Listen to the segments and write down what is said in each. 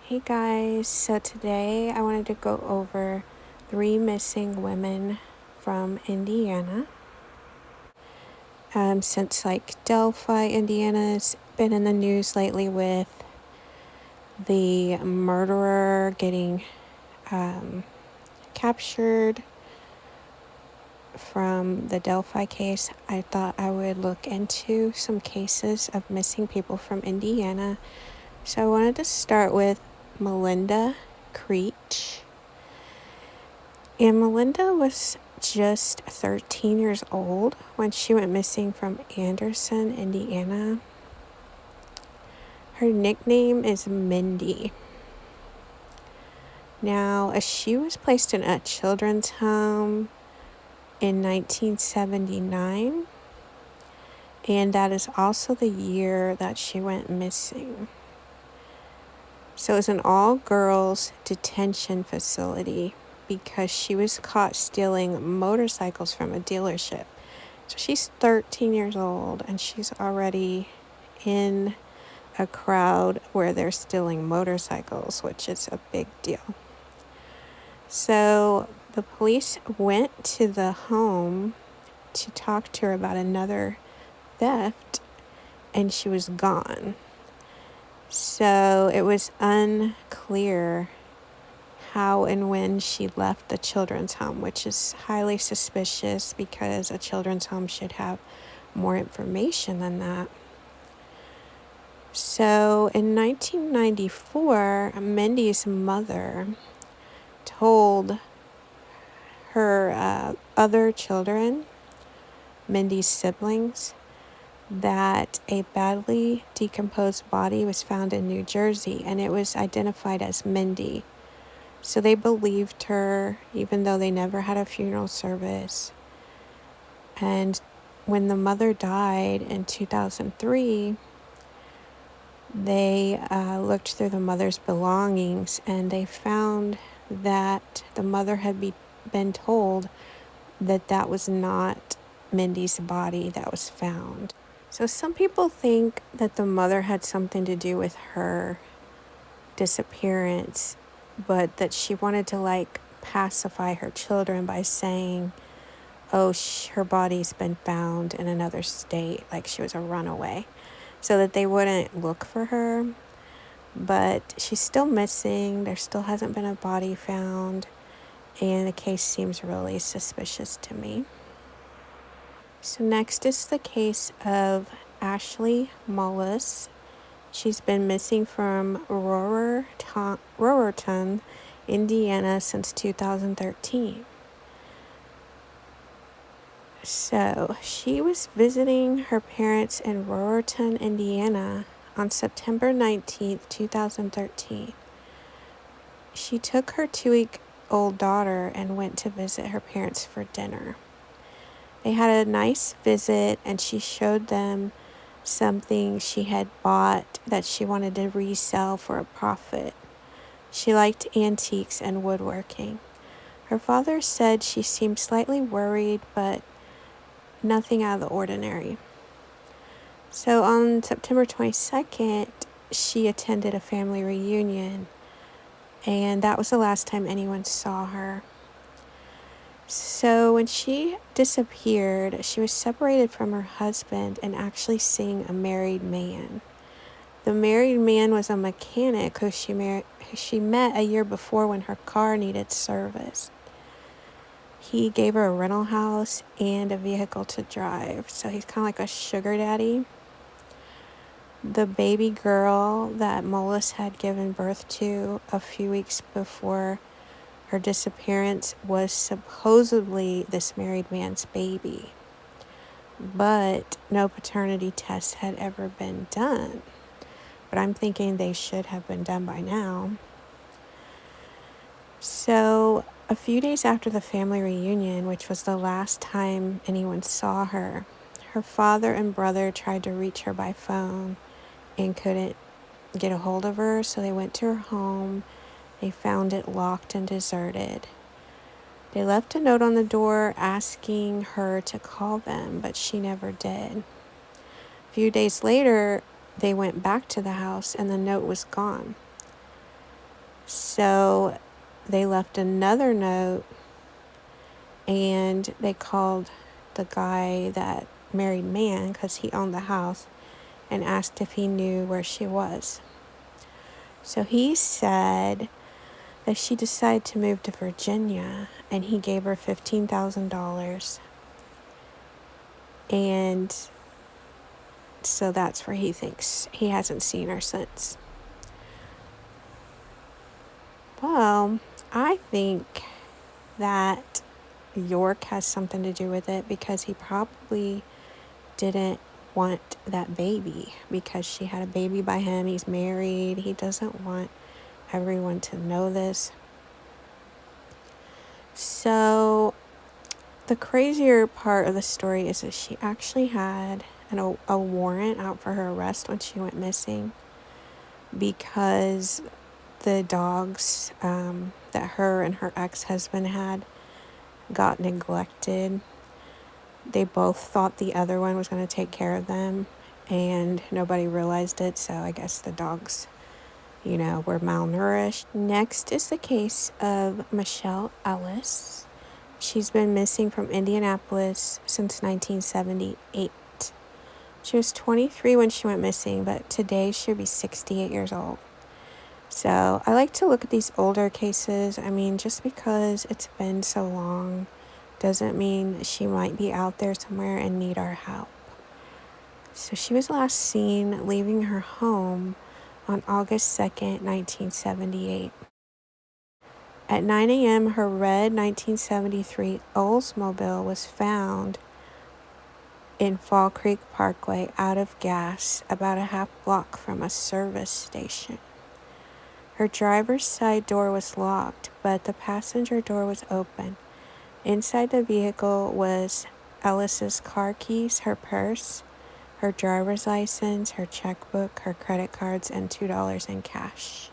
Hey guys, so today I wanted to go over 3 missing women from Indiana. Since Delphi, Indiana's been in the news lately with the murderer getting captured from the Delphi case, I thought I would look into some cases of missing people from Indiana. So I wanted to start with Melinda Creech. And Melinda was just 13 years old when she went missing from Anderson, Indiana. Her nickname is Mindy. Now, she was placed in a children's home in 1979, and that is also the year that she went missing. So it was an all-girls detention facility because she was caught stealing motorcycles from a dealership. So she's 13 years old and she's already in a crowd where they're stealing motorcycles, which is a big deal. So the police went to the home to talk to her about another theft, and she was gone. So it was unclear how and when she left the children's home, which is highly suspicious because a children's home should have more information than that. So in 1994, Mindy's mother told her other children, Mindy's siblings, that a badly decomposed body was found in New Jersey, and it was identified as Mindy. So they believed her, even though they never had a funeral service. And when the mother died in 2003, they looked through the mother's belongings, and they found that the mother had been told that that was not Mindy's body that was found. So some people think that the mother had something to do with her disappearance, but that she wanted to pacify her children by saying, oh, her body's been found in another state, like she was a runaway, so that they wouldn't look for her. But she's still missing. There still hasn't been a body found, and the case seems really suspicious to me. So next is the case of Ashley Mullis. She's been missing from Rorton, Indiana since 2013. So she was visiting her parents in Rorton, Indiana on September 19th, 2013. She took her 2-week-old daughter and went to visit her parents for dinner. They had a nice visit, and she showed them something she had bought that she wanted to resell for a profit. She liked antiques and woodworking. Her father said she seemed slightly worried, but nothing out of the ordinary. So on September 22nd, she attended a family reunion, and that was the last time anyone saw her. So when she disappeared, she was separated from her husband and actually seeing a married man. The married man was a mechanic who she met a year before when her car needed service. He gave her a rental house and a vehicle to drive, so he's kind of like a sugar daddy. The baby girl that Mullis had given birth to a few weeks before her disappearance was supposedly this married man's baby, but no paternity test had ever been done. But I'm thinking they should have been done by now. So a few days after the family reunion, which was the last time anyone saw her, her father and brother tried to reach her by phone and couldn't get a hold of her, so they went to her home. They found it locked and deserted. They left a note on the door asking her to call them, but she never did. A few days later, they went back to the house and the note was gone. So they left another note, and they called the guy that married man, because he owned the house, and asked if he knew where she was. So he said that she decided to move to Virginia, and he gave her $15,000. And so that's where he thinks he hasn't seen her since. Well, I think that York has something to do with it, because he probably didn't want that baby, because she had a baby by him. He's married. He doesn't want everyone to know this. So the crazier part of the story is that she actually had a warrant out for her arrest when she went missing, because the dogs that her and her ex-husband had got neglected. They both thought the other one was going to take care of them, and nobody realized it, so I guess the dogs, were malnourished. Next is the case of Michelle ELLIS. She's been missing from Indianapolis since 1978. She was 23 when she went missing, but today she'll be 68 years old. So I like to look at these older cases. I mean, just because it's been so long doesn't mean she might be out there somewhere and need our help. So she was last seen leaving her home on August 2nd, 1978. At 9 a.m., her red 1973 Oldsmobile was found in Fall Creek Parkway out of gas, about a half block from a service station. Her driver's side door was locked, but the passenger door was open. Inside the vehicle was Ellis's car keys, her purse, her driver's license, her checkbook, her credit cards, and $2 in cash.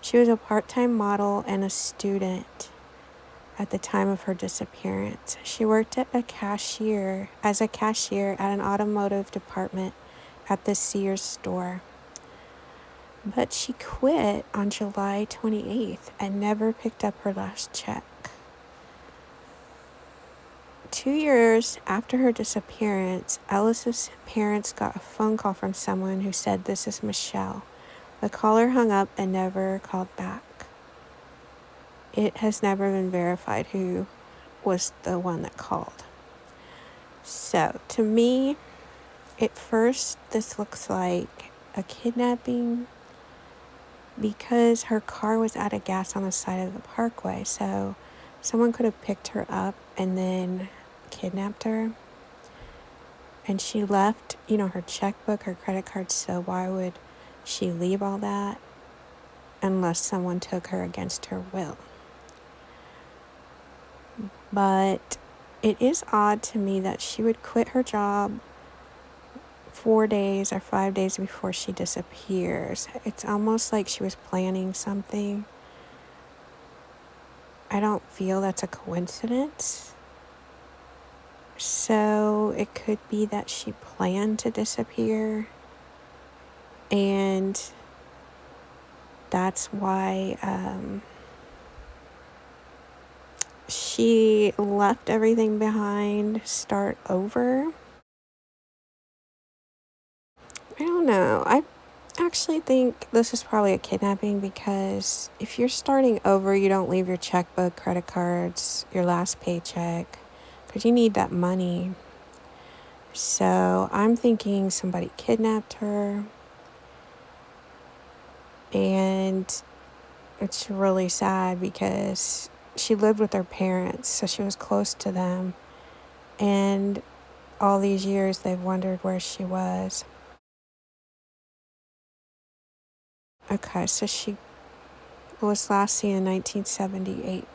She was a part-time model and a student at the time of her disappearance. She worked as a cashier at an automotive department at the Sears store. But she quit on July 28th and never picked up her last check. 2 years after her disappearance, Ellis's parents got a phone call from someone who said, "This is Michelle." The caller hung up and never called back. It has never been verified who was the one that called. So, to me, at first, this looks like a kidnapping, because her car was out of gas on the side of the parkway. So, someone could have picked her up and then kidnapped her. And she left, her checkbook, her credit card, so why would she leave all that unless someone took her against her will? But it is odd to me that she would quit her job 4 days or 5 days before she disappears. It's almost like she was planning something. I don't feel that's a coincidence. So it could be that she planned to disappear, and that's why she left everything behind, start over. I don't know. I actually think this is probably a kidnapping, because if you're starting over, you don't leave your checkbook, credit cards, your last paycheck, because you need that money. So I'm thinking somebody kidnapped her, and it's really sad because she lived with her parents, so she was close to them, and all these years they've wondered where she was. Okay, so she was last seen in 1978.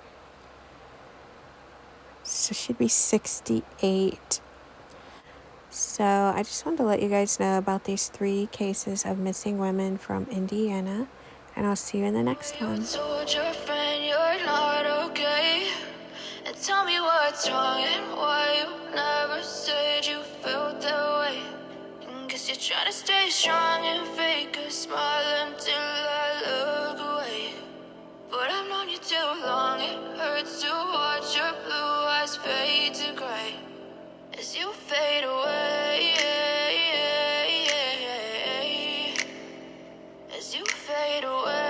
So she'd be 68. So I just wanted to let you guys know about these 3 cases of missing women from Indiana, and I'll see you in the next one. You told your friend you're not okay, and tell me what's wrong and why you never said you felt that way. And guess you're trying to stay strong and fake a smile until I look away. as you fade away.